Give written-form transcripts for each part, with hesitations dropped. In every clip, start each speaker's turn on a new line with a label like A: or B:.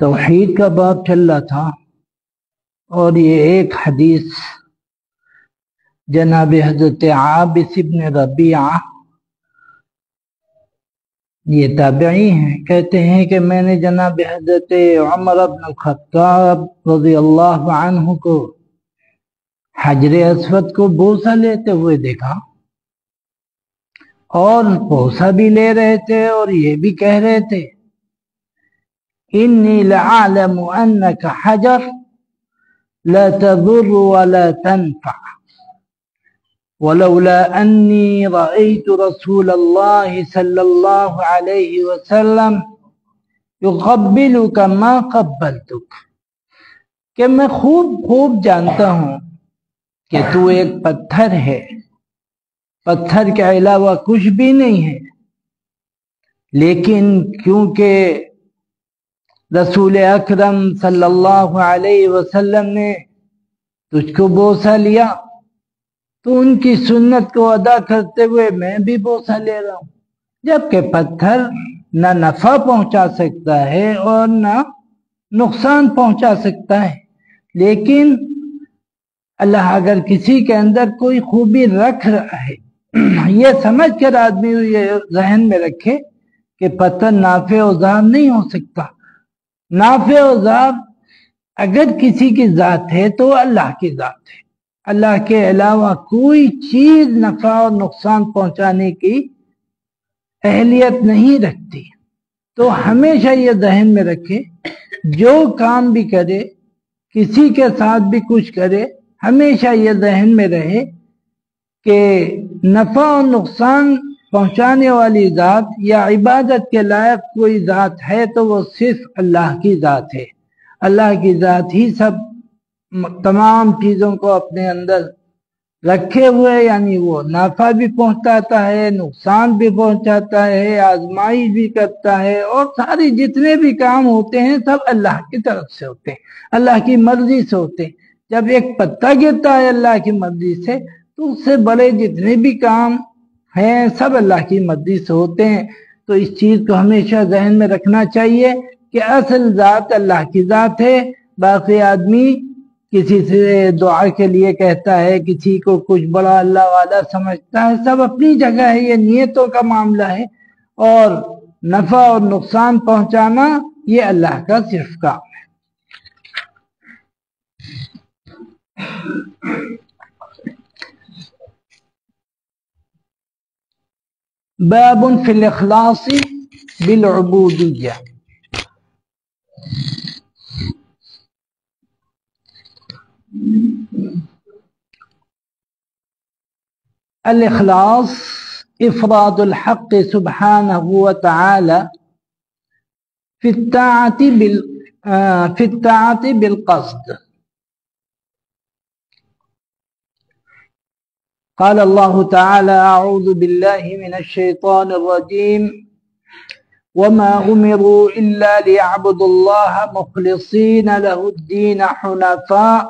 A: توحید کا باب چل رہا تھا اور یہ ایک حدیث جناب حضرت عابس بن ربیعہ یہ تابعی ہیں، کہتے ہیں کہ میں نے جناب حضرت عمر بن الخطاب رضی اللہ عنہ کو حجر اسود کو بوسہ لیتے ہوئے دیکھا، اور بوسہ بھی لے رہے تھے اور یہ بھی کہہ رہے تھے انی لعالم انک حجر لا تضر ولا تنفع ولولا انی رأیت رسول اللہ صلی اللہ علیہ وسلم یقبلک ما قبلتک، کہ میں خوب جانتا ہوں کہ تو ایک پتھر ہے، پتھر کے علاوہ کچھ بھی نہیں ہے، لیکن کیونکہ رسول اکرم صلی اللہ علیہ وسلم نے تجھ کو بوسہ لیا تو ان کی سنت کو ادا کرتے ہوئے میں بھی بوسہ لے رہا ہوں، جبکہ پتھر نہ نفع پہنچا سکتا ہے اور نہ نقصان پہنچا سکتا ہے، لیکن اللہ اگر کسی کے اندر کوئی خوبی رکھ رہا ہے یہ سمجھ کر آدمی یہ ذہن میں رکھے کہ پتھر نافع و ضار نہیں ہو سکتا، نافع و ضار اگر کسی کی ذات ہے تو اللہ کی ذات ہے، اللہ کے علاوہ کوئی چیز نفع اور نقصان پہنچانے کی اہلیت نہیں رکھتی۔ تو ہمیشہ یہ ذہن میں رکھے، جو کام بھی کرے، کسی کے ساتھ بھی کچھ کرے، ہمیشہ یہ ذہن میں رہے کہ نفع اور نقصان پہنچانے والی ذات یا عبادت کے لائق کوئی ذات ہے تو وہ صرف اللہ کی ذات ہے، اللہ کی ذات ہی سب تمام چیزوں کو اپنے اندر رکھے ہوئے، یعنی وہ نفع بھی پہنچاتا ہے، نقصان بھی پہنچاتا ہے، آزمائش بھی کرتا ہے، اور سارے جتنے بھی کام ہوتے ہیں سب اللہ کی طرف سے ہوتے ہیں، اللہ کی مرضی سے ہوتے ہیں۔ جب ایک پتا گرتا ہے اللہ کی مرضی سے تو اس سے بڑے جتنے بھی کام ہیں سب اللہ کی مرضی سے ہوتے ہیں۔ تو اس چیز کو ہمیشہ ذہن میں رکھنا چاہیے کہ اصل ذات اللہ کی ذات ہے، باقی آدمی کسی سے دعا کے لیے کہتا ہے، کسی کو کچھ بڑا اللہ والا سمجھتا ہے، سب اپنی جگہ ہے، یہ نیتوں کا معاملہ ہے، اور نفع اور نقصان پہنچانا یہ اللہ کا صرف کام ہے۔ باب فی الاخلاص بالعبودیہ۔ الاخلاص افراد الحق سبحانہ وتعالی فی الطاعة بالقصد۔ قال الله تعالى أعوذ بالله من الشيطان الرجيم وما أمروا إلا ليعبدوا الله مخلصين له الدين حنفاء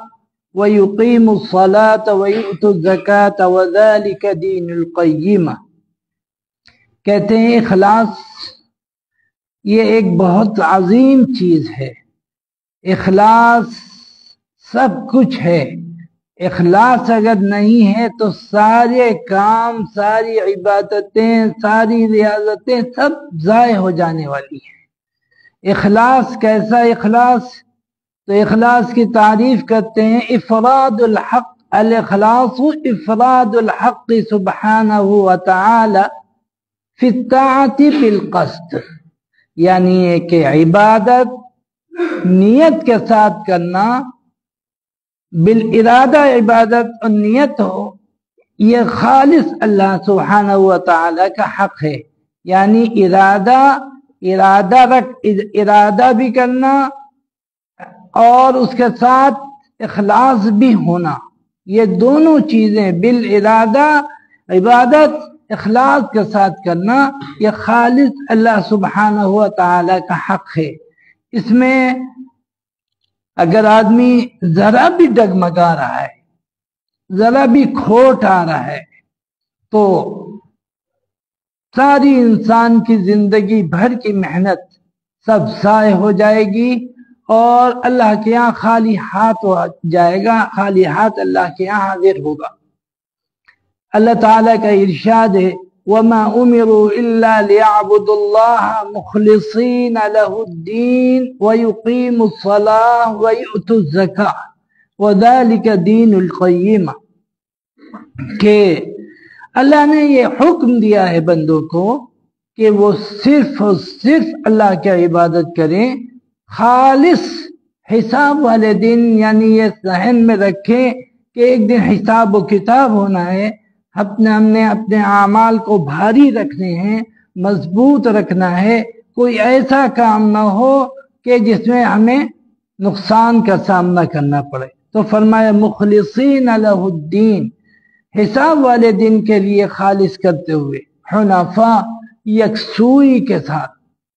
A: ويقيموا الصلاة ويؤتوا الزكاة وذلك دين القيمة۔ کہتے ہیں اخلاص یہ ایک بہت عظیم چیز ہے، اخلاص سب کچھ ہے، اخلاص اگر نہیں ہے تو سارے کام، ساری عبادتیں، ساری ریاضتیں سب ضائع ہو جانے والی ہیں۔ اخلاص کیسا اخلاص؟ تو اخلاص کی تعریف کرتے ہیں افراد الحق، الاخلاص افراد الحق سبحانہ وتعالی فی الطاعة بالقصد، یعنی کہ عبادت نیت کے ساتھ کرنا، بالارادہ عبادت اور نیت ہو، یہ خالص اللہ سبحانہ وتعالی کا حق ہے، یعنی ارادہ بھی کرنا اور اس کے ساتھ اخلاص بھی ہونا، یہ دونوں چیزیں بالارادہ عبادت اخلاص کے ساتھ کرنا یہ خالص اللہ سبحانہ وتعالی کا حق ہے۔ اس میں اگر آدمی ذرا بھی ڈگمگا رہا ہے، ذرا بھی کھوٹ آ رہا ہے، تو ساری انسان کی زندگی بھر کی محنت سب ضائع ہو جائے گی، اور اللہ کے یہاں خالی ہاتھ ہو جائے گا، خالی ہاتھ اللہ کے یہاں حاضر ہوگا۔ اللہ تعالیٰ کا ارشاد ہے وَمَا أُمِرُوا إِلَّا لِيَعْبُدُوا اللَّهَ مُخْلِصِينَ لَهُ الدِّينَ وَيُقِيمُوا الصَّلَاةَ وَيُؤْتُوا الزَّكَاةَ وَذَلِكَ دِينُ الْقَيِّمَةِ، کہ اللہ نے یہ حکم دیا ہے بندوں کو کہ وہ صرف اور صرف اللہ کی عبادت کریں، خالص حساب والے دن، یعنی یہ ذہن میں رکھیں کہ ایک دن حساب و کتاب ہونا ہے، ہم نے اپنے اعمال کو بھاری رکھنے ہیں، مضبوط رکھنا ہے، کوئی ایسا کام نہ ہو کہ جس میں ہمیں نقصان کا سامنا کرنا پڑے۔ تو فرمایا مخلصین لہ الدین، حساب والے دن کے لیے خالص کرتے ہوئے، حنفاء، یکسوئی کے ساتھ،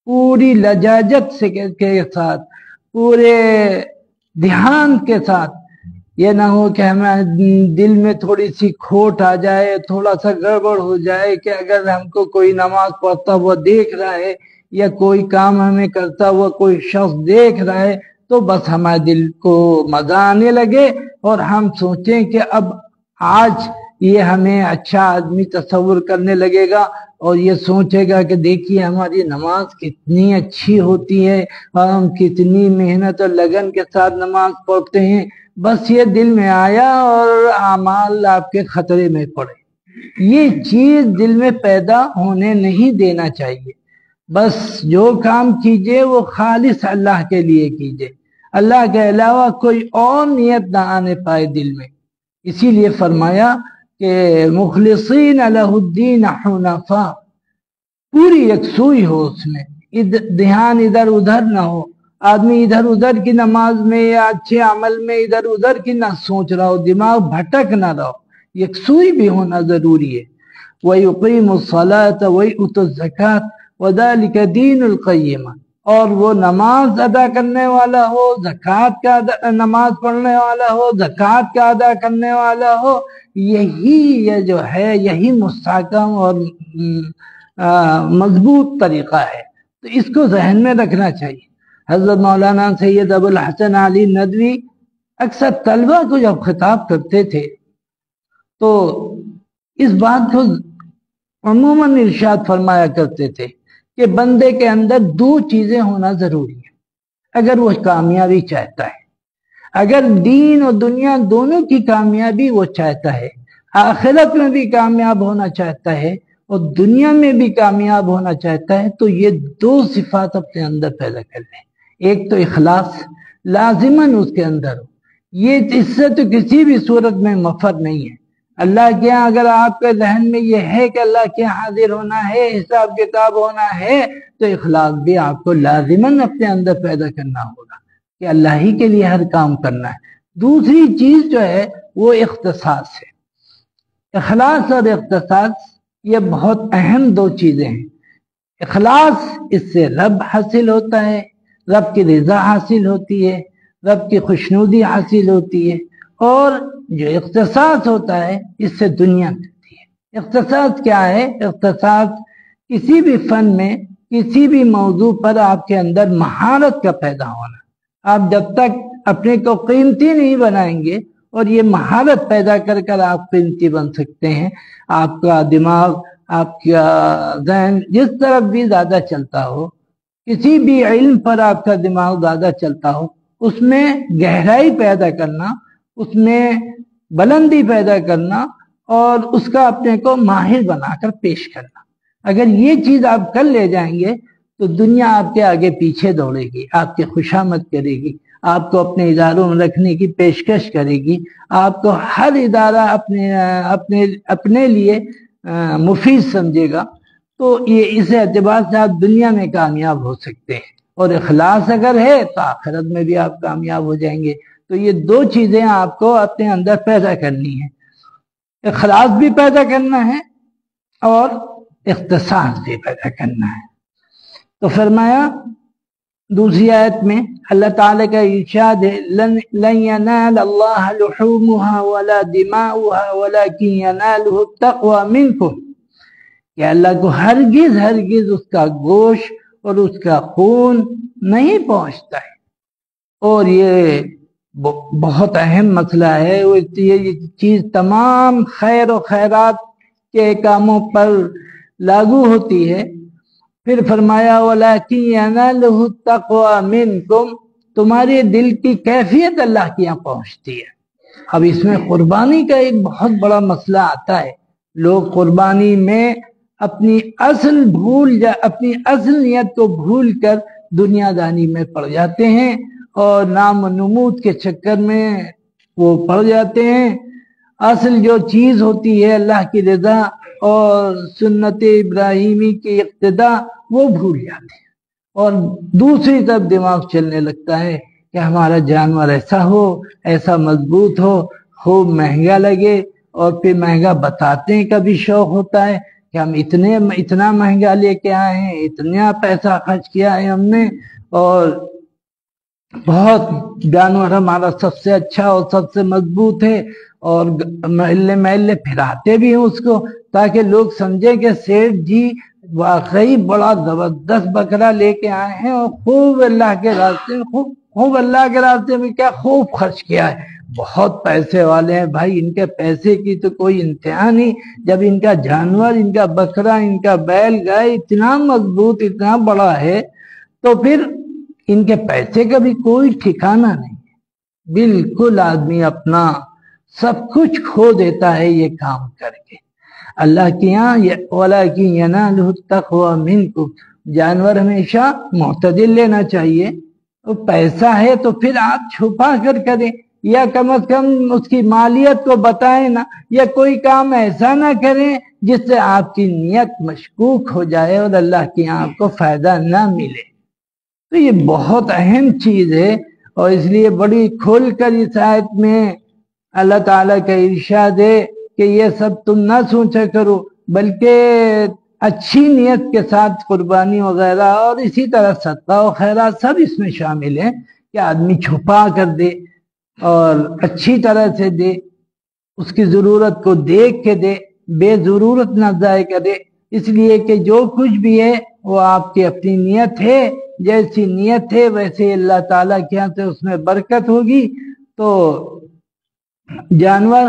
A: پوری لجاجت کے ساتھ، پورے دھیان کے ساتھ۔ یہ نہ ہو کہ ہمیں دل میں تھوڑی سی کھوٹ آ جائے، تھوڑا سا گڑبڑ ہو جائے کہ اگر ہم کو کوئی نماز پڑھتا ہوا دیکھ رہا ہے یا کوئی کام ہمیں کرتا ہوا کوئی شخص دیکھ رہا ہے تو بس ہمارے دل کو مزہ آنے لگے اور ہم سوچیں کہ اب آج یہ ہمیں اچھا آدمی تصور کرنے لگے گا اور یہ سوچے گا کہ دیکھیے ہماری نماز کتنی اچھی ہوتی ہے اور ہم کتنی محنت اور لگن کے ساتھ نماز پڑھتے ہیں۔ بس یہ دل میں آیا اور اعمال آپ کے خطرے میں پڑے۔ یہ چیز دل میں پیدا ہونے نہیں دینا چاہیے۔ بس جو کام کیجئے وہ خالص اللہ کے لیے کیجئے، اللہ کے علاوہ کوئی اور نیت نہ آنے پائے دل میں۔ اسی لیے فرمایا کہ مخلصین لہ الدین حنفاء، پوری یکسوئی ہو اس میں، دھیان ادھر ادھر نہ ہو، آدمی ادھر ادھر کی نماز میں یا اچھے عمل میں ادھر ادھر کی نہ سوچ رہا ہو، دماغ بھٹک نہ رہو، یکسوئی بھی ہونا ضروری ہے۔ وَيُقِيمُ الصَّلَاةَ وَيُؤْتُ الزَّكَاةَ وَذَلِكَ دِينُ الْقَيِّمَةِ، اور وہ نماز ادا کرنے والا ہو، زکوٰۃ کا نماز پڑھنے والا ہو، زکوٰۃ کا ادا کرنے والا ہو، یہی یہ جو ہے یہی مستحکم اور مضبوط طریقہ ہے۔ تو اس کو ذہن میں رکھنا چاہیے۔ حضرت مولانا سید ابو الحسن علی ندوی اکثر طلبہ کو جب خطاب کرتے تھے تو اس بات کو عموماً ارشاد فرمایا کرتے تھے کہ بندے کے اندر دو چیزیں ہونا ضروری ہے اگر وہ کامیابی چاہتا ہے۔ اگر دین اور دنیا دونوں کی کامیابی وہ چاہتا ہے، آخرت میں بھی کامیاب ہونا چاہتا ہے اور دنیا میں بھی کامیاب ہونا چاہتا ہے، تو یہ دو صفات اپنے اندر پیدا کر لیں۔ ایک تو اخلاص لازماً اس کے اندر ہو، یہ اس سے تو کسی بھی صورت میں مفر نہیں ہے۔ اللہ کے یہاں اگر آپ کے ذہن میں یہ ہے کہ اللہ کے یہاں حاضر ہونا ہے، حساب کتاب ہونا ہے، تو اخلاص بھی آپ کو لازماً اپنے اندر پیدا کرنا ہوگا کہ اللہ ہی کے لیے ہر کام کرنا ہے۔ دوسری چیز جو ہے وہ اختصاص ہے۔ اخلاص اور اختصاص یہ بہت اہم دو چیزیں ہیں۔ اخلاص، اس سے رب حاصل ہوتا ہے، رب کی رضا حاصل ہوتی ہے، رب کی خوشنودی حاصل ہوتی ہے، اور جو اختصاص ہوتا ہے اس سے دنیا ملتی ہے۔ اختصاص کیا ہے؟ اختصاص کسی بھی فن میں، کسی بھی موضوع پر آپ کے اندر مہارت کا پیدا ہونا۔ آپ جب تک اپنے کو قیمتی نہیں بنائیں گے اور یہ مہارت پیدا کر کر آپ قیمتی بن سکتے ہیں، آپ کا دماغ، آپ کا ذہن جس طرف بھی زیادہ چلتا ہو، کسی بھی علم پر آپ کا دماغ زیادہ چلتا ہو، اس میں گہرائی پیدا کرنا، اس میں بلندی پیدا کرنا اور اس کا اپنے کو ماہر بنا کر پیش کرنا، اگر یہ چیز آپ کر لے جائیں گے تو دنیا آپ کے آگے پیچھے دوڑے گی، آپ کی خوشامد کرے گی، آپ کو اپنے اداروں میں رکھنے کی پیشکش کرے گی، آپ کو ہر ادارہ اپنے لیے مفید سمجھے گا۔ تو یہ اس اعتبار سے آپ دنیا میں کامیاب ہو سکتے ہیں، اور اخلاص اگر ہے تو آخرت میں بھی آپ کامیاب ہو جائیں گے۔ تو یہ دو چیزیں آپ کو اپنے اندر پیدا کرنی ہیں، اخلاص بھی پیدا کرنا ہے اور اختصاص بھی پیدا کرنا ہے۔ تو فرمایا دوسری آیت میں اللہ تعالیٰ کا ارشاد ہے لَن يَنَالَ اللَّهَ لُحُومُهَا وَلَا دِمَاؤُهَا وَلَكِنْ يَنَالُهُ التَّقْوَى مِنْكُمْ، کہ اللہ کو ہرگز اس کا گوشت اور اس کا خون نہیں پہنچتا ہے، اور یہ بہت اہم مسئلہ ہے، یہ چیز تمام خیر و خیرات کے کاموں پر لاگو ہوتی ہے۔ پھر فرمایا وَلَٰكِن يَنَالُهُ التَّقْوَىٰ مِنكُمْ، تمہارے دل کی کیفیت اللہ کے یہاں پہنچتی ہے۔ اب اس میں قربانی کا ایک بہت بڑا مسئلہ آتا ہے، لوگ قربانی میں اپنی اصل نیت کو بھول کر دنیا دانی میں پڑ جاتے ہیں اور نام و نمود کے چکر میں وہ پڑ جاتے ہیں۔ اصل جو چیز ہوتی ہے اللہ کی رضا اور سنت ابراہیمی کی اقتداء وہ بھول جاتے ہیں، اور دوسری طرف دماغ چلنے لگتا ہے کہ ہمارا جانور ایسا ہو، ایسا مضبوط ہو، خوب مہنگا لگے، اور پھر مہنگا بتاتے ہیں، کبھی شوق ہوتا ہے کہ ہم اتنا مہنگا لے کے آئے ہیں، اتنا پیسہ خرچ کیا ہے ہم نے، اور بہت جانور ہمارا سب سے اچھا اور سب سے مضبوط ہے، اور محلے محلے پھراتے بھی ہیں اس کو تاکہ لوگ سمجھیں کہ سیٹھ جی واقعی بڑا زبردست بکرا لے کے آئے ہیں، اور خوب اللہ کے راستے میں کیا خوب خرچ کیا ہے، بہت پیسے والے ہیں بھائی، ان کے پیسے کی تو کوئی انتہا نہیں۔ جب ان کا جانور، ان کا بکرا، ان کا بیل گائے اتنا مضبوط، اتنا بڑا ہے، تو پھر ان کے پیسے کا بھی کوئی ٹھکانہ نہیں ہے۔ بالکل آدمی اپنا سب کچھ کھو دیتا ہے یہ کام کر کے۔ اللہ کے یہاں وَلَٰكِن يَنَالُهُ التَّقْوَىٰ مِنكُمْ، جانور ہمیشہ معتدل لینا چاہیے، اور پیسہ ہے تو پھر آپ چھپا کر کریں، یا کم از کم اس کی مالیت کو بتائیں نا، یا کوئی کام ایسا نہ کریں جس سے آپ کی نیت مشکوک ہو جائے اور اللہ کے یہاں آپ کو فائدہ نہ ملے۔ تو یہ بہت اہم چیز ہے، اور اس لیے بڑی کھول کر اس آیت میں اللہ تعالیٰ کا ارشاد ہے کہ یہ سب تم نہ سوچا کرو، بلکہ اچھی نیت کے ساتھ قربانی وغیرہ، اور اسی طرح صدقہ و خیرات سب اس میں شامل ہیں کہ آدمی چھپا کر دے اور اچھی طرح سے دے، اس کی ضرورت کو دیکھ کے دے، بے ضرورت نہ ضائع کرے، اس لیے کہ جو کچھ بھی ہے وہ آپ کی اپنی نیت ہے، جیسی نیت ہے ویسے اللہ تعالیٰ کے یہاں سے اس میں برکت ہوگی۔ تو جانور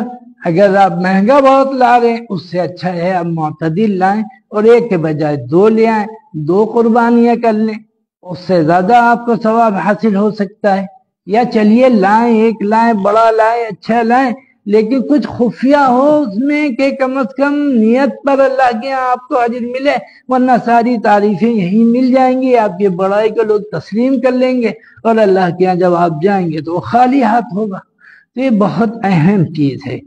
A: اگر آپ مہنگا بہت لا رہے ہیں، اس سے اچھا ہے آپ معتدل لائیں، اور ایک کے بجائے دو لے آئیں، دو قربانیاں کر لیں، اس سے زیادہ آپ کو ثواب حاصل ہو سکتا ہے۔ یا چلیے لائیں، ایک لائیں، بڑا لائیں، اچھا لائیں، لیکن کچھ خفیہ ہو اس میں کہ کم از کم نیت پر اللہ کے یہاں آپ کو اجر ملے، ورنہ ساری تعریفیں یہیں مل جائیں گی، آپ کی بڑائی کو لوگ تسلیم کر لیں گے، اور اللہ کے یہاں جب آپ جائیں گے تو وہ خالی ہاتھ ہوگا۔ تو یہ بہت اہم چیز ہے۔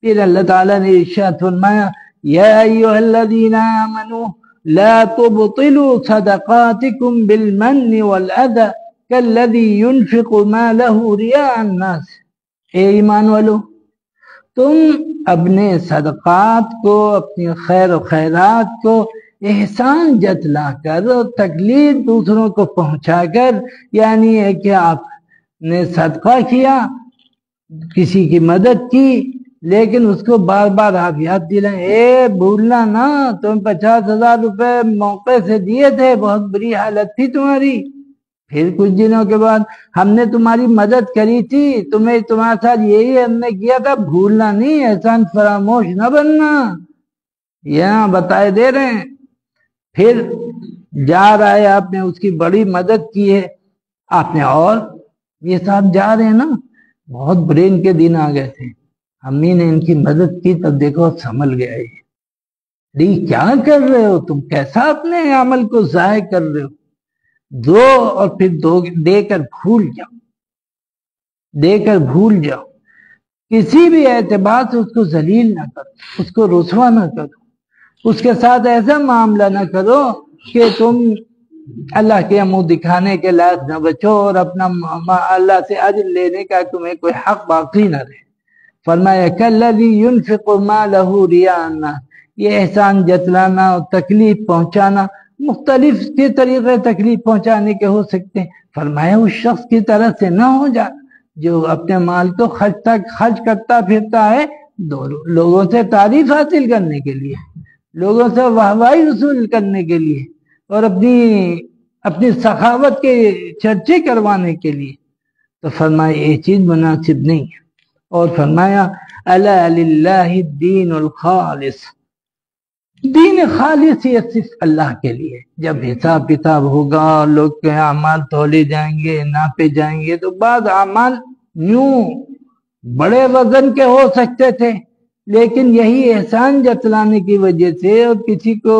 A: پھر اللہ تعالیٰ نے ارشاد فرمایا یا ایھا الذین آمنوا لا تبطلوا صدقاتکم بالمن والأذى كالذی ينفق ماله رئاء الناس، اے ایمان والو، تم اپنے صدقات کو، اپنی خیر و خیرات کو احسان جتلا کر اور تکلیف دوسروں کو پہنچا کر، یعنی ہے کہ آپ نے صدقہ کیا، کسی کی مدد کی، لیکن اس کو بار بار آپ یاد دلائیں، اے بھولنا نا، تم 50,000 روپے موقع سے دیے تھے، بہت بری حالت تھی تمہاری، پھر کچھ دنوں کے بعد ہم نے تمہاری مدد کری تھی، تمہارے ساتھ یہی ہم نے کیا تھا، بھولنا نہیں، احسان فراموش نہ بننا، یہاں بتائے دے رہے ہیں۔ پھر جا رہا ہے، آپ نے اس کی بڑی مدد کی ہے، آپ نے، اور یہ صاحب جا رہے ہیں نا، بہت برے ان کے دن آ گئے تھے، امی نے ان کی مدد کی، تب دیکھو سنبھل گیا یہ کیا کر رہے ہو تم، کیسا اپنے عمل کو ضائع کر رہے ہو، دو اور پھر دے کر بھول جاؤ، کسی بھی اعتبار سے اس کو ذلیل نہ کرو، اس کو رسوا نہ کرو، اس کے ساتھ ایسا معاملہ نہ کرو کہ تم اللہ کے منہ دکھانے کے لائق نہ بچو، اور اپنا اللہ سے اجر لینے کا تمہیں کوئی حق باقی نہ رہے۔ فرمایا کالذی ينفق مالہ رئاء الناس، یہ احسان جتلانا اور تکلیف پہنچانا، مختلف کے طریقے تکلیف پہنچانے کے ہو سکتے ہیں، فرمایا اس شخص کی طرح سے نہ ہو جا جو اپنے مال کو خرچ کرتا پھرتا ہے لوگوں سے تعریف حاصل کرنے کے لیے، لوگوں سے واہوائی حصول کرنے کے لیے، اور اپنی سخاوت کے چرچے کروانے کے لیے۔ تو فرمایا یہ چیز مناسب نہیں ہے، اور فرمایا الا للہ الدین الخالص، دین خالص یہ صرف اللہ کے لیے۔ جب حساب کتاب ہوگا، لوگ کے اعمال تولے جائیں گے، ناپے جائیں گے، تو بعض اعمال یوں بڑے وزن کے ہو سکتے تھے، لیکن یہی احسان جتلانے کی وجہ سے اور کسی کو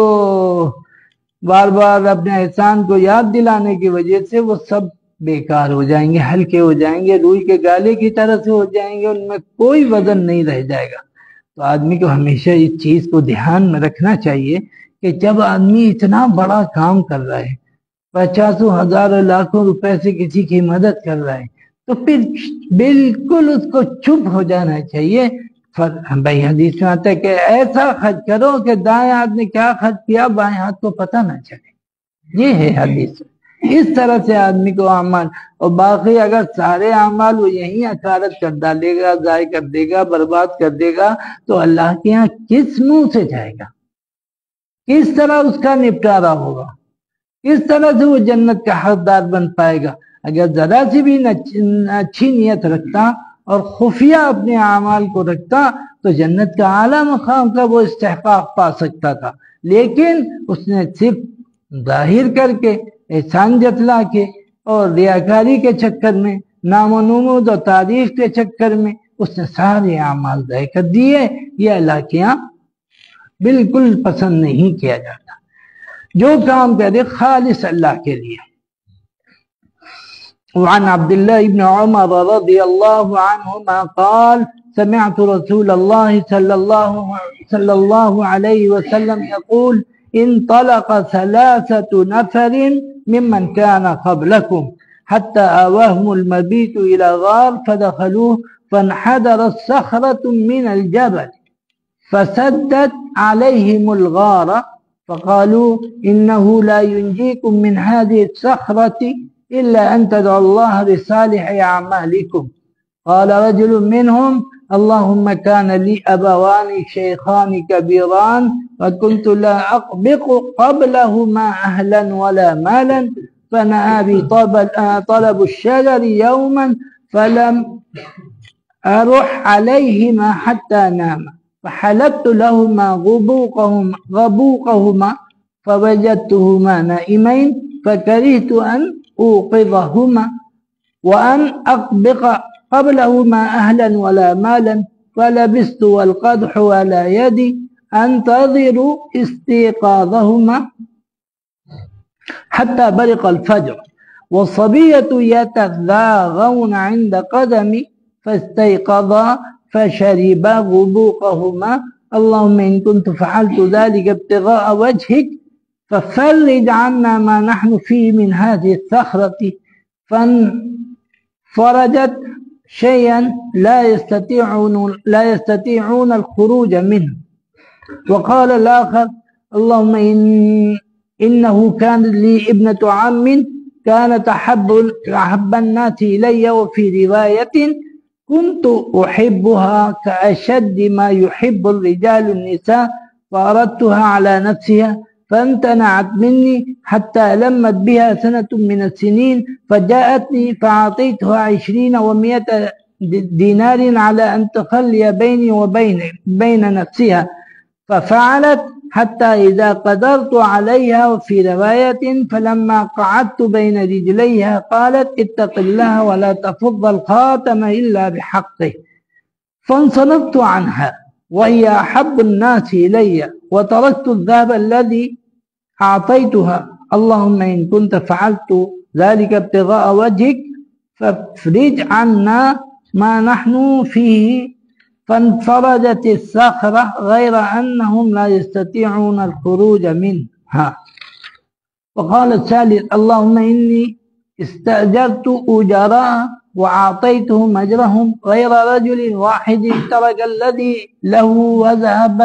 A: بار بار اپنے احسان کو یاد دلانے کی وجہ سے وہ سب بیکار ہو جائیں گے، ہلکے ہو جائیں گے، روئی کے گالے کی طرح سے ہو جائیں گے، ان میں کوئی وزن نہیں رہ جائے گا۔ تو آدمی کو ہمیشہ اس چیز کو دھیان میں رکھنا چاہیے کہ جب آدمی اتنا بڑا کام کر رہا ہے، 50 ہزار لاکھوں روپے سے کسی کی مدد کر رہا ہے، تو پھر بالکل اس کو چپ ہو جانا چاہیے۔ بھائی حدیث میں آتا ہے کہ ایسا خرچ کرو کہ دائیں ہاتھ نے کیا خرچ کیا بائیں ہاتھ کو پتہ نہ چلے، یہ ہے حدیث۔ اس طرح سے آدمی کو اعمال، اور باقی اگر سارے اعمال وہ یہیں اکارت کر ڈالے گا، ضائع کر دے گا، برباد کر دے گا، تو اللہ کے یہاں کس منہ سے جائے گا؟ کس طرح اس کا نپٹارا ہوگا؟ کس طرح سے وہ جنت کا حقدار بن پائے گا؟ اگر ذرا سی بھی اچھی نیت رکھتا اور خفیہ اپنے اعمال کو رکھتا تو جنت کا اعلیٰ مقام کا وہ استحقاق پا سکتا تھا، لیکن اس نے صرف ظاہر کر کے، احسان جتلا کے اور ریاکاری کے چکر میں، نام و نمود اور تعریف کے چکر میں اس نے سارے اعمال ضائع کر دیے۔ یہ اللہ کے یہاں بالکل پسند نہیں کیا جاتا، جو کام کرے خالص اللہ کے لیے۔ وعن عبد الله بن عمر رضي الله عنهما قال سمعت رسول الله صلى الله عليه وسلم يقول انطلق 3 نفر ممن كان قبلكم حتى آواهم المبيت إلى غار فدخلوه فانحدرت صخرة من الجبل فسدت عليهم الغار فقالوا إنه لا ينجيكم من هذه الصخرة إلا أن تدعوا الله بصالح أعمالكم. قال رجل منهم اللهم كان لي أبوان شيخان كبيران وكنت لا أقبق قبلهما أهلا ولا مالا فنأى بي طلب الشجر يوما فلم أرح عليهما حتى ناما فحلبت لهما غبوقهما فوجدتهما نائمين فكرهت أن أوقظهما وأن أقبق قبلهما أهلا ولا مالا فلبست والقدح على يدي أنتظر استيقاظهما حتى برق الفجر والصبية يتغاغون عند قدمي فاستيقظا فشربا غبوقهما اللهم إن كنت فعلت ذلك ابتغاء وجهك ففرج عنا ما نحن فيه من هذه الصخرة فانفرجت شيئا لا يستطيعون الخروج منه. وقال الآخر اللهم إنه كان لي ابنة عم كانت أحب الناس إلي وفي رواية كنت أحبها كأشد ما يحب الرجال النساء فأردتها على نفسها فامتنعت مني حتى لمت بها سنة من السنين فجاءتني فأعطيتها 20 و100 دينار على أن تخلي بيني وبين نفسها ففعلت حتى إذا قدرت عليها وفي رواية فلما قعدت بين رجليها قالت اتق الله ولا تفض الخاتم إلا بحقه فانصرفت عنها وهي أحب الناس إلي وتركت الذهب الذي أعطيتها اللهم إن كنت فعلت ذلك ابتغاء وجهك فافرج عنا ما نحن فيه فانفرجت الصخرة غير أنهم لا يستطيعون الخروج منها. وقال الثالث اللهم إني استأجرت أجراء وأعطيتهم أجرهم غير رجل واحد ترك الذي له وذهب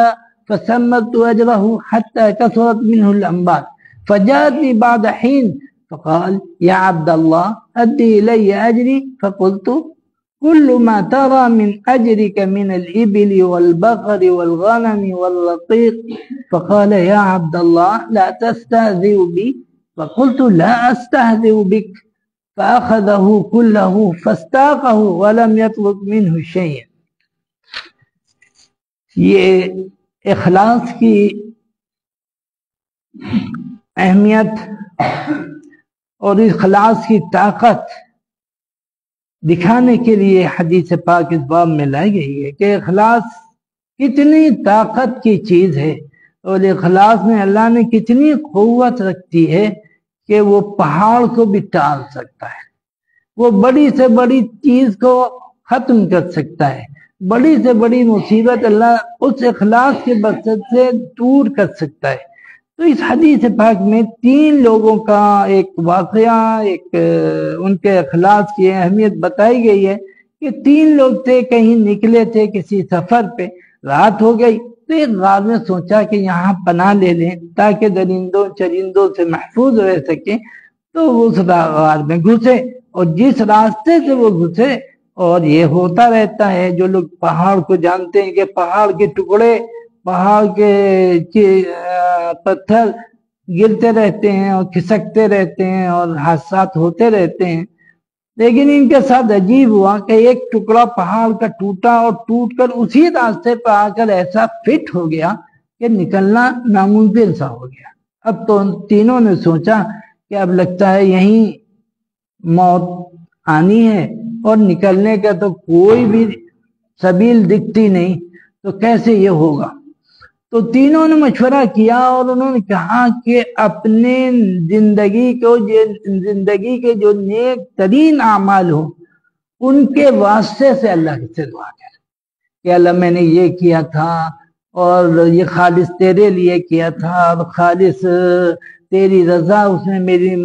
A: فسمت أجره حتى كثرت منه الأنبات فجاءتني بعد حين فقال يا عبد الله أدي إلي أجري فقلت كل ما ترى من أجرك من الإبل والبقر والغنم والرقيق فقال يا عبد الله لا تستهزئ بي فقلت لا أستهزئ بك فأخذه كله فاستاقه ولم يطلب منه شيئا۔ یہ اخلاص کی اہمیت اور اخلاص کی طاقت دکھانے کے لیے حدیث پاک اس باب میں لائی گئی ہے کہ اخلاص کتنی طاقت کی چیز ہے، اور اخلاص میں اللہ نے کتنی قوت رکھتی ہے کہ وہ پہاڑ کو بھی ٹال سکتا ہے، وہ بڑی سے بڑی چیز کو ختم کر سکتا ہے، بڑی سے بڑی مصیبت اللہ اس اخلاص کے برکت سے دور کر سکتا ہے۔ تو اس حدیث پاک میں 3 لوگوں کا ایک واقعہ، ایک ان کے اخلاص کی اہمیت بتائی گئی ہے کہ 3 لوگ تھے، کہیں نکلے تھے کسی سفر پہ، رات ہو گئی تو ایک غار میں سوچا کہ یہاں پناہ لے لیں تاکہ درندوں چرندوں سے محفوظ رہ سکیں، تو اس غار میں گھسے، اور جس راستے سے وہ گھسے، اور یہ ہوتا رہتا ہے، جو لوگ پہاڑ کو جانتے ہیں کہ پہاڑ کے ٹکڑے، پہاڑ کے پتھر گرتے رہتے ہیں اور کھسکتے رہتے ہیں اور حادثات ہوتے رہتے ہیں، لیکن ان کے ساتھ عجیب ہوا کہ ایک ٹکڑا پہاڑ کا ٹوٹا اور ٹوٹ کر اسی راستے پر آ کر ایسا فٹ ہو گیا کہ نکلنا ناممکن سا ہو گیا۔ اب تو تینوں نے سوچا کہ اب لگتا ہے یہیں موت آنی ہے، اور نکلنے کا تو کوئی بھی سبیل دکھتی نہیں، تو کیسے یہ ہوگا؟ تو تینوں نے مشورہ کیا اور انہوں نے کہا کہ اپنے زندگی کے جو نیک ترین اعمال ہوں ان کے واسطے سے اللہ سے دعا کریں کہ اللہ میں نے یہ کیا تھا اور یہ خالص تیرے لیے کیا تھا، اور خالص تیری رضا اس میں میری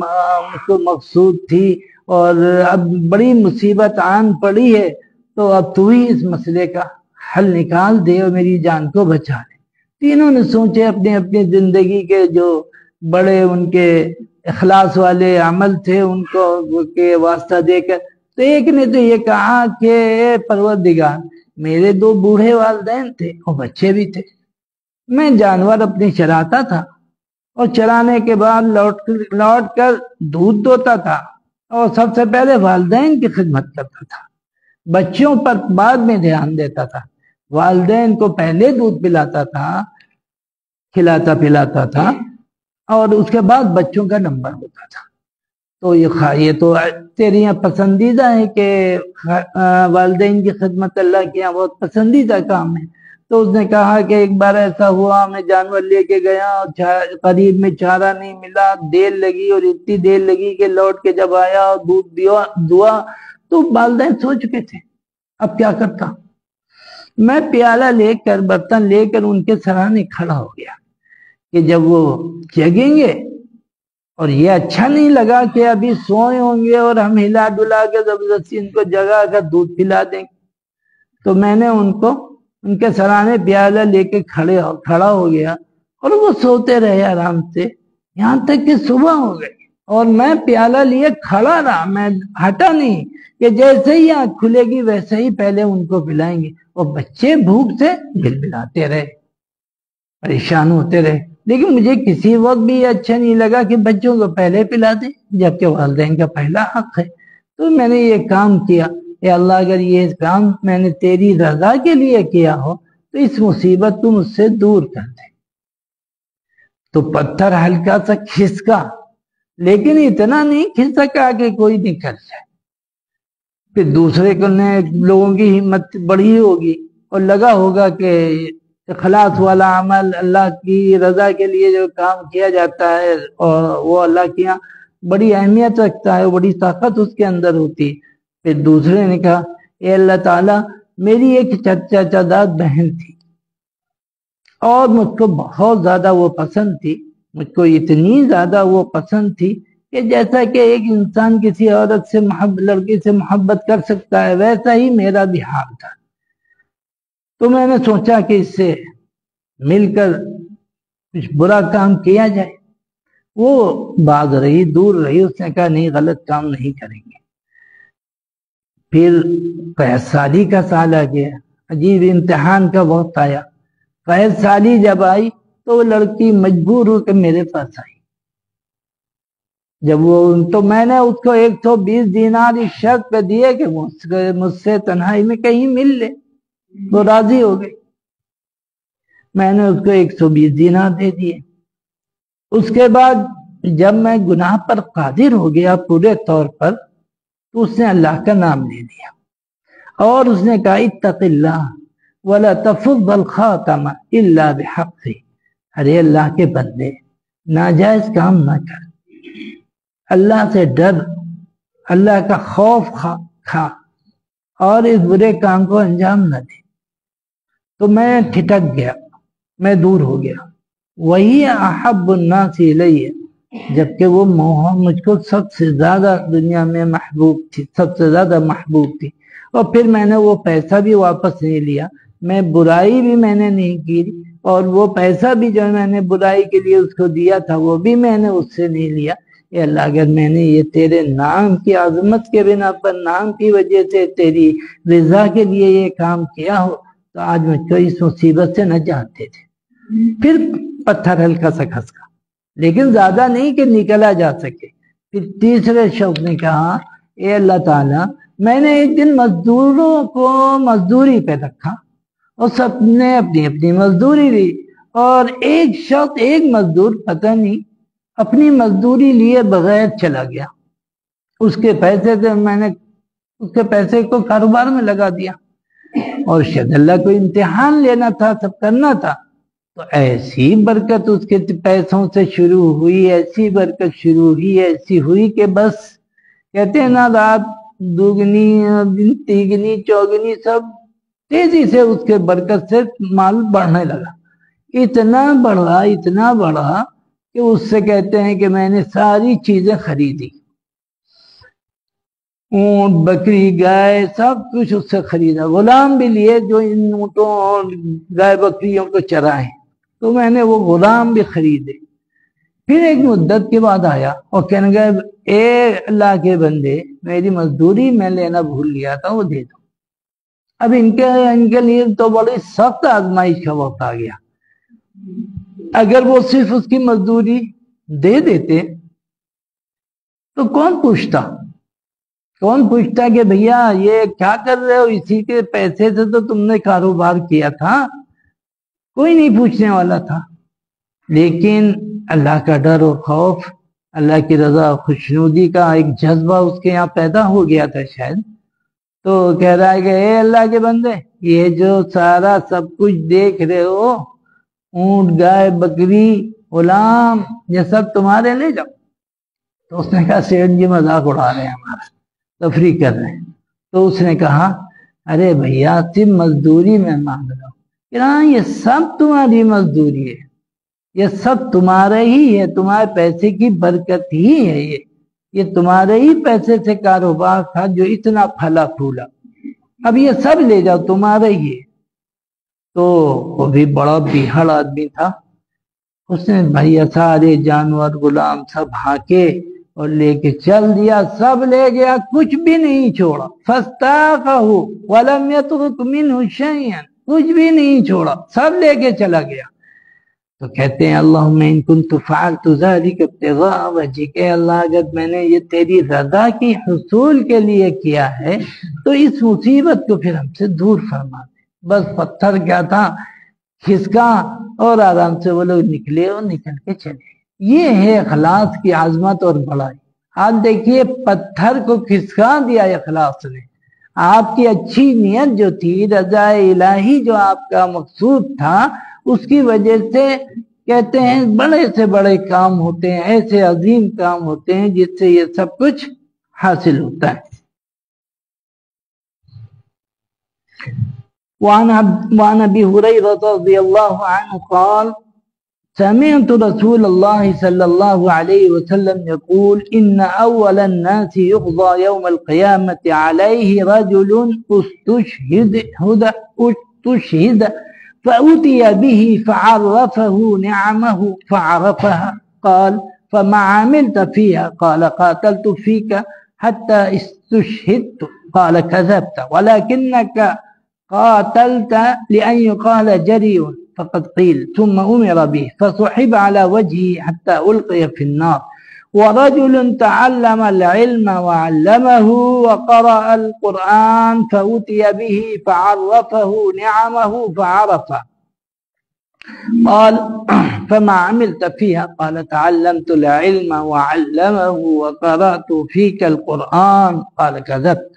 A: کو مقصود تھی، اور اب بڑی مصیبت آن پڑی ہے، تو اب تو ہی اس مسئلے کا حل نکال دے اور میری جان کو بچا لے۔ تینوں نے سوچے اپنے اپنی زندگی کے جو بڑے ان کے اخلاص والے عمل تھے ان کو کے واسطہ دے کر، تو ایک نے تو یہ کہا کہ اے پروردگار، میرے 2 بوڑھے والدین تھے اور بچے بھی تھے، میں جانور اپنے چراتا تھا، اور چرانے کے بعد لوٹ کر دودھ دوتا تھا، اور سب سے پہلے والدین کی خدمت کرتا تھا، بچوں پر بعد میں دھیان دیتا تھا، والدین کو پہلے دودھ پلاتا تھا، کھلاتا پلاتا تھا، اور اس کے بعد بچوں کا نمبر ہوتا تھا۔ تو یہ تو تیری یہاں پسندیدہ ہے کہ والدین کی خدمت اللہ کے یہاں بہت پسندیدہ کام ہے۔ تو اس نے کہا کہ ایک بار ایسا ہوا، میں جانور لے کے گیا اور قریب میں چارہ نہیں ملا، دیر لگی، اور اتنی دیر لگی کہ لوٹ کے جب آیا اور دودھ دعا تو والدین سو چکے تھے۔ اب کیا کرتا؟ میں پیالہ لے کر، برتن لے کر ان کے سرانے کھڑا ہو گیا کہ جب وہ جگیں گے، اور یہ اچھا نہیں لگا کہ ابھی سوئے ہوں گے اور ہم ہلا ڈلا کے زبردستی ان کو جگا کر دودھ پلا دیں گے، تو میں نے ان کے سرانے پیالہ لے کے کھڑا ہو گیا، اور وہ سوتے رہے آرام سے یہاں تک کہ صبح ہو گئی، اور میں پیالہ لیے کھڑا رہا، میں ہٹا نہیں کہ جیسے ہی آنکھ کھلے گی ویسے ہی پہلے ان کو پلائیں گے، اور بچے بھوک سے بلبلاتے رہے، پریشان ہوتے رہے، لیکن مجھے کسی وقت بھی اچھا نہیں لگا کہ بچوں کو پہلے پلا دیں جبکہ والدین کا پہلا حق ہے۔ تو میں نے یہ کام کیا، اے اللہ اگر یہ کام میں نے تیری رضا کے لیے کیا ہو تو اس مصیبت کو مجھ سے دور کر دے۔ تو پتھر ہلکا سا کھسکا، لیکن اتنا نہیں کھسکا کہ کوئی نکل جائے۔ پھر دوسرے لوگوں کی ہمت بڑھی ہوگی اور لگا ہوگا کہ اخلاص والا عمل، اللہ کی رضا کے لیے جو کام کیا جاتا ہے اور وہ اللہ کی یہاں بڑی اہمیت رکھتا ہے، بڑی طاقت اس کے اندر ہوتی ہے۔ پھر دوسرے نے کہا اے اللہ تعالیٰ، میری ایک چچا داد بہن تھی اور مجھ کو بہت زیادہ وہ پسند تھی، مجھ کو اتنی زیادہ وہ پسند تھی کہ جیسا کہ ایک انسان کسی عورت سے لڑکی سے محبت کر سکتا ہے ویسا ہی میرا بھی حال تھا۔ تو میں نے سوچا کہ اس سے مل کر کچھ برا کام کیا جائے۔ وہ باز رہی، دور رہی، اس نے کہا نہیں، غلط کام نہیں کریں گے۔ پھر قید سالی کا سال آ گیا، عجیب امتحان کا وقت آیا۔ قید سالی جب آئی تو وہ لڑکی مجبور ہو کے میرے پاس آئی جب وہ تو میں نے اس کو 120 دینار اس شرط پہ دیے کہ مجھ سے تنہائی میں کہیں مل لے، وہ راضی ہو گئی۔ میں نے اس کو 120 دینار دے دیے۔ اس کے بعد جب میں گناہ پر قادر ہو گیا پورے طور پر، تو اس نے اللہ کا نام لے لیا اور اس نے کہا اتق اللہ ولا تفض الخاتم الا بحق، ارے اللہ کے بندے ناجائز کام نہ کر، اللہ سے ڈر، اللہ کا خوف کھا اور اس برے کام کو انجام نہ دے۔ تو میں ٹھٹک گیا، میں دور ہو گیا۔ وہی احب الناس الیہ، جبکہ وہ مجھ کو سب سے زیادہ دنیا میں محبوب تھی، سب سے زیادہ محبوب تھی۔ اور پھر میں نے وہ پیسہ بھی واپس نہیں لیا، میں برائی بھی میں نے نہیں کی، اور وہ پیسہ بھی جو میں نے برائی کے لیے اس کو دیا تھا وہ بھی میں نے اس سے نہیں لیا۔ اے اللہ، اگر میں نے یہ تیرے نام کی عظمت کے بنا پر، نام کی وجہ سے، تیری رضا کے لیے یہ کام کیا ہو تو آج مجھ کو اس مصیبت سے نہ جاتے تھے۔ پھر پتھر ہلکا سا کھسکا، لیکن زیادہ نہیں کہ نکلا جا سکے۔ پھر تیسرے شخص نے کہا اے اللہ تعالیٰ، میں نے ایک دن مزدوروں کو مزدوری پہ رکھا اور سب نے اپنی اپنی مزدوری لی، اور ایک شخص، ایک مزدور پتہ نہیں اپنی مزدوری لیے بغیر چلا گیا۔ اس کے پیسے سے میں نے اس کے پیسے کو کاروبار میں لگا دیا، اور شاید اللہ کو امتحان لینا تھا، سب کرنا تھا۔ تو ایسی برکت اس کے پیسوں سے شروع ہوئی، ایسی برکت شروع ہوئی، ایسی ہوئی کہ بس کہتے ہیں نا، رات دوگنی دن تیگنی چوگنی، سب تیزی سے اس کے برکت سے مال بڑھنے لگا۔ اتنا بڑھا کہ اس سے کہتے ہیں کہ میں نے ساری چیزیں خریدی، اونٹ بکری گائے سب کچھ اس سے خریدا، غلام بھی لیے جو ان اونٹوں اور گائے بکریوں کو چرائیں، تو میں نے وہ غلام بھی خریدے۔ پھر ایک مدت کے بعد آیا اور کہنے گئے اے اللہ کے بندے، میری مزدوری میں لینا بھول گیا تھا، وہ دے دو۔ اب ان کے لیے تو بڑی سخت آزمائش کا وقت آ گیا۔ اگر وہ صرف اس کی مزدوری دے دیتے تو کون پوچھتا کہ بھیا یہ کیا کر رہے ہو، اسی کے پیسے سے تو تم نے کاروبار کیا تھا، کوئی نہیں پوچھنے والا تھا۔ لیکن اللہ کا ڈر اور خوف، اللہ کی رضا خوشنودی کا ایک جذبہ اس کے یہاں پیدا ہو گیا تھا شاید، تو کہہ رہا ہے کہ اے اللہ کے بندے، یہ جو سارا سب کچھ دیکھ رہے ہو، اونٹ گائے بکری غلام، یہ سب تمہارے، لے جاؤ۔ تو اس نے کہا سیٹھ جی مذاق اڑا رہے ہیں، ہمارا تفریح کر رہے ہیں۔ تو اس نے کہا ارے بھیا صرف مزدوری میں مانگ رہا ہوں، کہ ہاں یہ سب تمہاری مزدوری ہے، یہ سب تمہارے ہی ہے، تمہارے پیسے کی برکت ہی ہے، یہ تمہارے ہی پیسے سے کاروبار تھا جو اتنا پھلا پھولا، اب یہ سب لے جاؤ، تمہارے ہی ہے۔ تو وہ بھی بڑا بیہڑ آدمی تھا، اس نے بھیا سارے جانور غلام سب ہاکے اور لے کے چل دیا، سب لے گیا، کچھ بھی نہیں چھوڑا۔ فَاسْتَاقَهُ وَلَمْ يَتْرُكْ مِنْهُ شَيْئًا، کچھ بھی نہیں چھوڑا، سب لے کے چلا گیا۔ تو کہتے ہیں اللہم ان کنت فعلت ذلک ابتغاء وجہک، کہ اللہ اگر میں نے یہ تیری رضا کی حصول کے لیے کیا ہے تو اس مصیبت کو پھر ہم سے دور فرما دے۔ بس پتھر کیا تھا، کھسکا اور آرام سے وہ لوگ نکلے اور نکل کے چلے۔ یہ ہے اخلاص کی عظمت اور بڑائی۔ آپ دیکھیے پتھر کو کھسکا دیا اخلاص نے، آپ کی اچھی نیت جو تھی، رضا الہی جو آپ کا مقصود تھا، اس کی وجہ سے کہتے ہیں بڑے سے بڑے کام ہوتے ہیں، ایسے عظیم کام ہوتے ہیں جس سے یہ سب کچھ حاصل ہوتا ہے۔ وعن ابي هريره رضي الله عنه قال سمعت رسول الله صلى الله عليه وسلم يقول ان اول الناس يقضى يوم القيامه عليه رجل استشهد فأتي به فعرفه نعمه فعرفها، قال فما عملت فيها؟ قال قاتلت فيك حتى استشهدت، قال كذبت ولكنك قاتلت لأن يقال جريء فقد قيل، ثم أمر به فصحب على وجهه حتى ألقي في النار، ورجل تعلم العلم وعلمه وقرأ القرآن فأوتي به فعرفه نعمه فعرفه قال فما عملت فيها قال تعلمت العلم وعلمه وقرأت فيك القرآن قال كذبت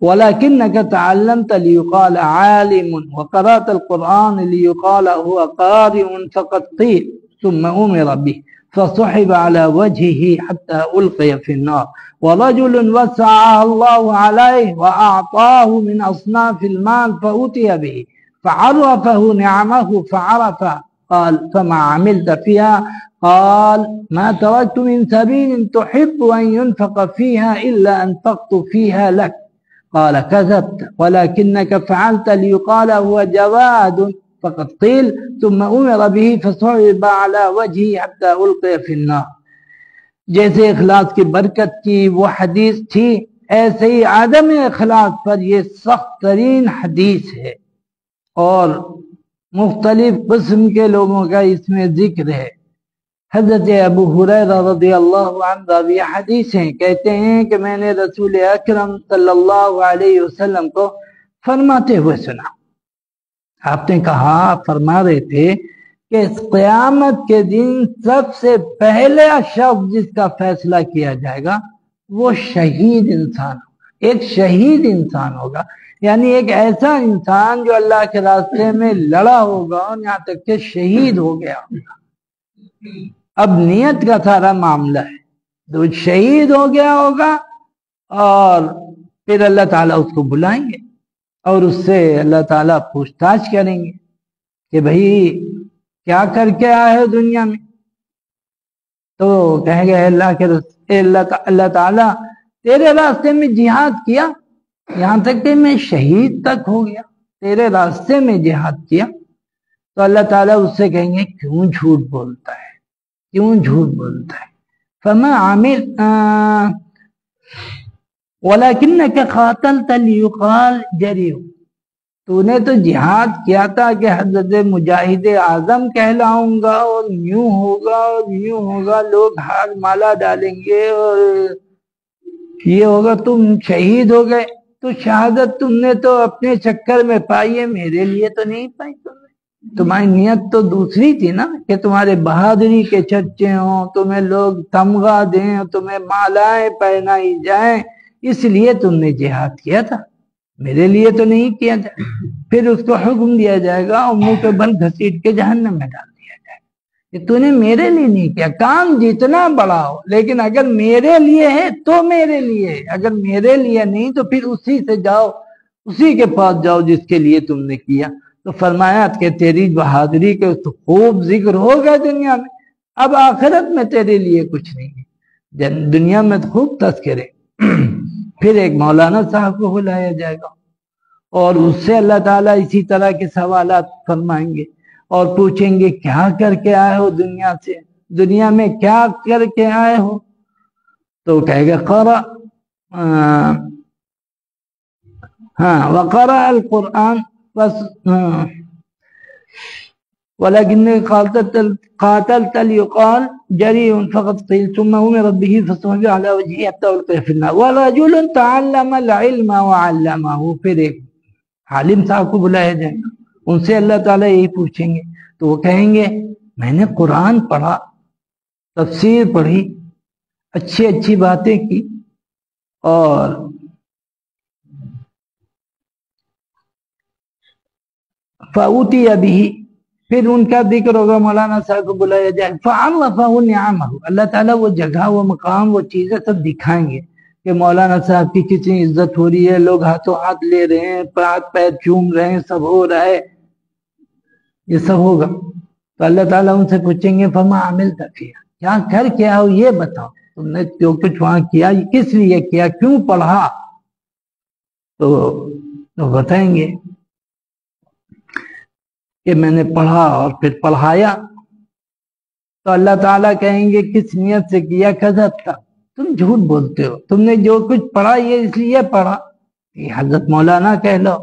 A: ولكنك تعلمت ليقال عالم وقرأت القرآن ليقال هو قارئ فقد قيل ثم أمر به فصحب على وجهه حتى ألقي في النار ورجل وسعه الله عليه وأعطاه من أصناف المال فأتي به فعرفه نعمه فعرفه قال فما عملت فيها قال ما تركت من سبيل تحب أن ينفق فيها إلا أنفقت فيها لك قال كذبت ولكنك فعلت ليقال هو جواد فقد قيل ثم أمر به فصعب على وجهه حتى ألقي في النار. جیسے اخلاص کی برکت کی وہ حدیث تھی، ایسے ہی عدم اخلاص پر یہ سخت ترین حدیث ہے اور مختلف قسم کے لوگوں کا اس میں ذکر ہے۔ حضرت ابو ہریرہ رضی اللہ عنہ راوی حدیث ہیں، کہتے ہیں کہ میں نے رسول اکرم صلی اللہ علیہ وسلم کو فرماتے ہوئے سنا۔ آپ نے کہا، فرما رہے تھے کہ اس قیامت کے دن سب سے پہلے شخص جس کا فیصلہ کیا جائے گا وہ شہید انسان ہوگا، ایک شہید انسان ہوگا، یعنی ایک ایسا انسان جو اللہ کے راستے میں لڑا ہوگا اور یہاں تک کہ شہید ہو گیا ہوگا۔ اب نیت کا سارا معاملہ ہے، تو شہید ہو گیا ہوگا اور پھر اللہ تعالیٰ اس کو بلائیں گے اور اس سے اللہ تعالیٰ پوچھ تاچھ کریں گے کہ بھائی کیا کر کے آئے ہو دنیا میں؟ تو کہیں گے اللہ تعالیٰ تیرے راستے میں جہاد کیا یہاں تک کہ میں شہید تک ہو گیا، تیرے راستے میں جہاد کیا۔ تو اللہ تعالیٰ اس سے کہیں گے کیوں جھوٹ بولتا ہے، کیوں جھوٹ بولتا ہے؟ فما عامل وَلَكِنَّكَ قَاتَلْتَ لِيُقَالْ جَرِيٌّ، تو نے تو جہاد کیا تھا کہ حضرت مجاہد اعظم کہلاؤں گا اور یوں ہوگا اور یوں ہوگا، لوگ ہار مالا ڈالیں گے اور یہ ہوگا، تم شہید ہو گئے۔ تو شہادت تم نے تو اپنے چکر میں پائی ہے، میرے لیے تو نہیں پائی تم نے۔ تمہاری نیت تو دوسری تھی نا کہ تمہارے بہادری کے چرچے ہوں، تمہیں لوگ تمغہ دیں، تمہیں مالائیں پہنائی جائیں، اس لیے تم نے جہاد کیا تھا، میرے لیے تو نہیں کیا تھا۔ پھر اس کو حکم دیا جائے گا اور منہ کے بل گھسیٹ کے جہنم میں ڈال دیا جائے گا کہ تو نے میرے لیے نہیں کیا۔ کام جتنا بڑا ہو لیکن اگر میرے لیے ہے تو میرے لیے ہے، اگر میرے لیے نہیں تو پھر اسی سے جاؤ، اسی کے پاس جاؤ جس کے لیے تم نے کیا۔ تو فرمایا کہ تیری بہادری کے تو خوب ذکر ہو گیا دنیا میں، اب آخرت میں تیرے لیے کچھ نہیں ہے، دنیا میں تو خوب تذکرے۔ پھر ایک مولانا صاحب کو بلایا جائے گا اور اس سے اللہ تعالیٰ اسی طرح کے سوالات فرمائیں گے اور پوچھیں گے کیا کر کے آئے ہو دنیا سے، دنیا میں کیا کر کے آئے ہو؟ تو کہے گا قرأ وقرأ القرآن ولكن قاتلت ليقال جريء فقد قيل ثم أمر به فصعب على وجهه حتى ألقي في النار ورجل تعلم العلم وعلمه۔ پھر ایک عالم صاحب کو بلایا جائے گا، ان سے اللہ تعالیٰ یہی پوچھیں گے تو وہ کہیں گے میں نے قرآن پڑھا، تفسیر پڑھی، اچھی اچھی باتیں کی اور فَأُوتِيَ بِهِ، پھر ان کا ذکر ہوگا، مولانا صاحب کو بلایا جائے، فَعَرَّفَهُ نِعَمَهُ، اللہ تعالیٰ وہ جگہ، وہ مقام، وہ چیزیں سب دکھائیں گے کہ مولانا صاحب کی کتنی عزت ہو رہی ہے، لوگ ہاتھوں ہاتھ لے رہے ہیں، ہاتھ پیر چوم رہے ہیں، سب ہو رہا ہے، یہ سب ہوگا۔ تو اللہ تعالیٰ ان سے پوچھیں گے فَمَا عَمِلْتَ فِيهَا، کیا کر کے آؤ یہ بتاؤ، تم نے جو کچھ وہاں کیا کس لیے کیا، کیوں پڑھا؟ تو بتائیں گے کہ میں نے پڑھا اور پھر پڑھایا۔ تو اللہ تعالیٰ کہیں گے کس نیت سے کیا؟ کذب تھا، تم جھوٹ بولتے ہو، تم نے جو کچھ پڑھا یہ اس لیے پڑھا کہ حضرت مولانا کہلاؤ،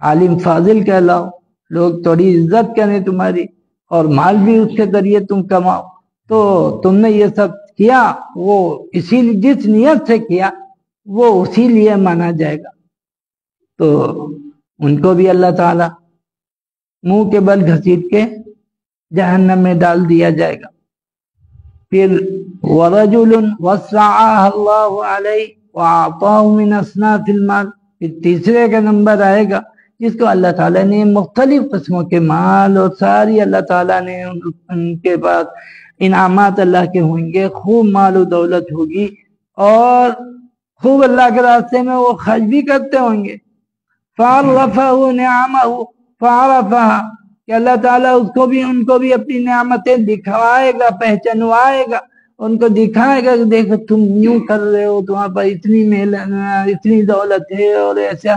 A: عالم فاضل کہلاؤ، لوگ تھوڑی عزت کریں تمہاری اور مال بھی اس کے ذریعے تم کماؤ، تو تم نے یہ سب کیا وہ اسی جس نیت سے کیا وہ اسی لیے مانا جائے گا، تو ان کو بھی اللہ تعالی منہ کے بل گھسیٹ کے جہنم میں ڈال دیا جائے گا۔ پھر وَرَجُلٌ وَسَّعَهَا اللَّهُ عَلَيْهِ وَأَعْطَاهُ مِنْ أَصْنَافِ الْمَالِ، پھر تیسرے کا نمبر آئے گا جس کو اللہ تعالیٰ نے مختلف قسموں کے مال اور ساری اللہ تعالیٰ نے ان کے بعد انعامات اللہ کے ہوں گے، خوب مال و دولت ہوگی اور خوب اللہ کے راستے میں وہ خرچ بھی کرتے ہوں گے۔ فَعَرَّفَهُ نِعَمَهُ فَعَرَفَهَا، کہ اللہ تعالیٰ ان کو بھی اپنی نعمتیں دکھوائے گا، پہچنوائے گا، ان کو دکھائے گا کہ دیکھو تم یوں کر رہے ہو، تمہارے پاس اتنی دولت ہے اور ایسا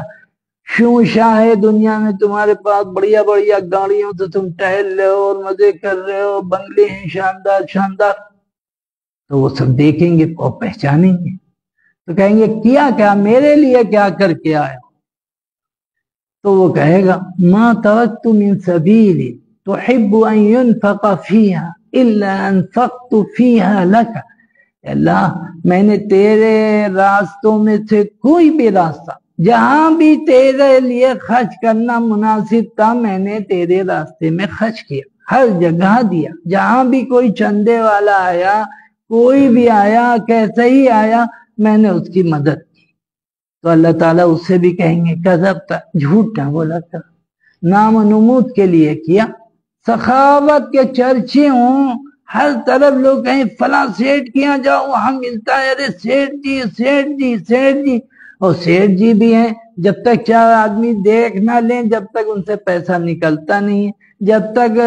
A: شوں شاہ ہے دنیا میں، تمہارے پاس بڑھیا بڑھیا گاڑیوں تو تم ٹہل رہے ہو اور مزے کر رہے ہو، بنگلے ہیں شاندار شاندار، تو وہ سب دیکھیں گے اور پہچانیں گے، تو کہیں گے کیا میرے لیے کیا کر کے آئے ہو؟ تو وہ کہے گا ما ترکت من سبیل تحب ان ينفق فیها الا انفقت فیها لک، اللہ میں نے تیرے راستوں میں سے کوئی بھی راستہ جہاں بھی تیرے لیے خرچ کرنا مناسب تھا میں نے تیرے راستے میں خرچ کیا، ہر جگہ دیا، جہاں بھی کوئی چندے والا آیا، کوئی بھی آیا، کیسا ہی آیا، میں نے اس کی مدد کی۔ تو اللہ تعالیٰ اس سے بھی کہیں گے کذبت، جھوٹ نہ بولا تھا، نام و نمود کے لیے کیا، سخاوت کے چرچے ہوں، ہر طرف لوگ کہیں فلاں سیٹ کیا جاؤ وہاں ملتا ہے، ارے سیٹ جی سیٹ جی سیٹ جی، اور سیٹ جی بھی ہیں، جب تک چار آدمی دیکھ نہ لیں جب تک ان سے پیسہ نکلتا نہیں ہے، جب تک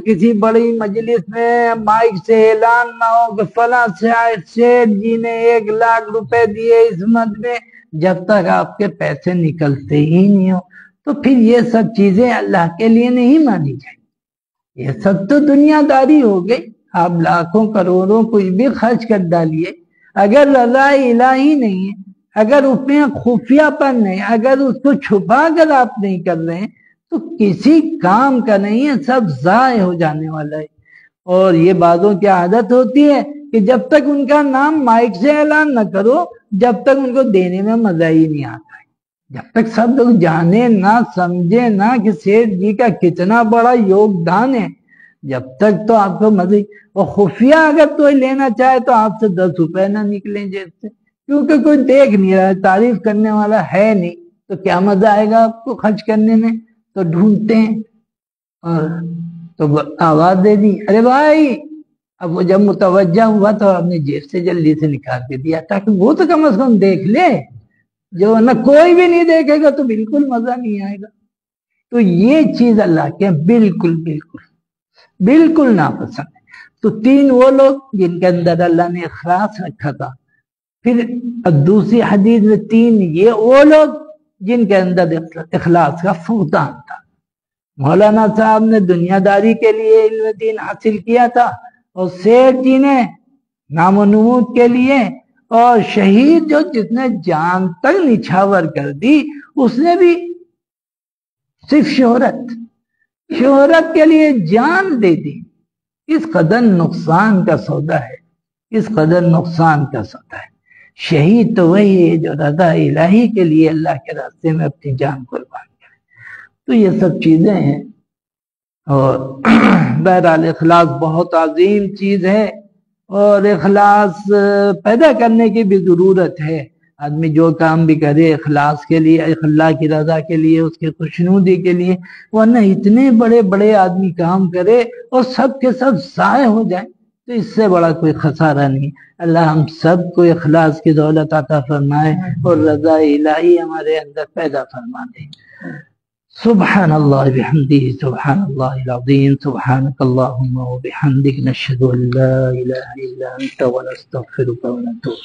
A: کسی بڑی مجلس میں مائک سے اعلان نہ ہو کہ فلاں سیٹ جی نے 1,00,000 روپے دیے اس مد میں، جب تک آپ کے پیسے نکلتے ہی نہیں ہو، تو پھر یہ سب چیزیں اللہ کے لیے نہیں مانی جائیں، یہ سب تو دنیا داری ہو گئی۔ آپ لاکھوں کروڑوں کچھ بھی خرچ کر ڈالیے، اگر رضا الہی نہیں ہے، اگر اس میں خفیہ پن نہیں، اگر اس کو چھپا کر آپ نہیں کر رہے ہیں تو کسی کام کا نہیں ہے، سب ضائع ہو جانے والا ہے۔ اور یہ بعضوں کی عادت ہوتی ہے کہ جب تک ان کا نام مائک سے اعلان نہ کرو جب تک ان کو دینے میں مزہ ہی نہیں آتا ہے، جب تک سب لوگ جانے نہ سمجھے نہ کہ سیٹھ جی کا کتنا بڑا یوگدان ہے، جب تک تو آپ کو مزے، اور خفیہ اگر کوئی لینا چاہے تو آپ سے 10 روپے نہ نکلیں جیب سے، کیونکہ کوئی دیکھ نہیں رہا ہے، تعریف کرنے والا ہے نہیں، تو کیا مزہ آئے گا آپ کو خرچ کرنے میں؟ تو ڈھونڈتے ہیں اور تو آواز دے دی، ارے بھائی، اب وہ جب متوجہ ہوا تو آپ نے جیب سے جلدی سے نکال کے دیا تاکہ وہ تو کم از کم دیکھ لے، جو نہ کوئی بھی نہیں دیکھے گا تو بالکل مزہ نہیں آئے گا۔ تو یہ چیز اللہ کے بالکل بالکل بالکل ناپسند ہے۔ تو 3 وہ لوگ جن کے اندر اللہ نے اخلاص رکھا تھا، پھر دوسری حدیث میں 3 یہ وہ لوگ جن کے اندر اخلاص کا فقدان تھا۔ مولانا صاحب نے دنیا داری کے لیے علم دین حاصل کیا تھا اور سیٹھ جی نے نام و نمود کے لیے، اور شہید جو جس نے جان تک نچھاور کر دی اس نے بھی صرف شہرت کے لیے جان دے دی۔ اس قدر نقصان کا سودا ہے، اس قدر نقصان کا سودا ہے۔ شہید تو وہی ہے جو رضا الہی کے لیے اللہ کے راستے میں اپنی جان قربان کرے۔ تو یہ سب چیزیں ہیں، اور بہرحال اخلاص بہت عظیم چیز ہے، اور اخلاص پیدا کرنے کی بھی ضرورت ہے۔ آدمی جو کام بھی کرے اخلاص کے لیے، اللہ کی رضا کے لیے، اس کی خوشنودی کے لیے، ورنہ اتنے بڑے بڑے آدمی کام کرے اور سب کے سب ضائع ہو جائیں تو اس سے بڑا کوئی خسارہ نہیں۔ اللہ ہم سب کو اخلاص کی دولت عطا فرمائے اور رضا الہی ہمارے اندر پیدا فرما دے۔ سبحان اللہ بحمدہ، سبحان اللہ العظیم، سبحانک اللہم وبحمدک، نشہد ان لا الہ الا انت ونستغفرک ونتوب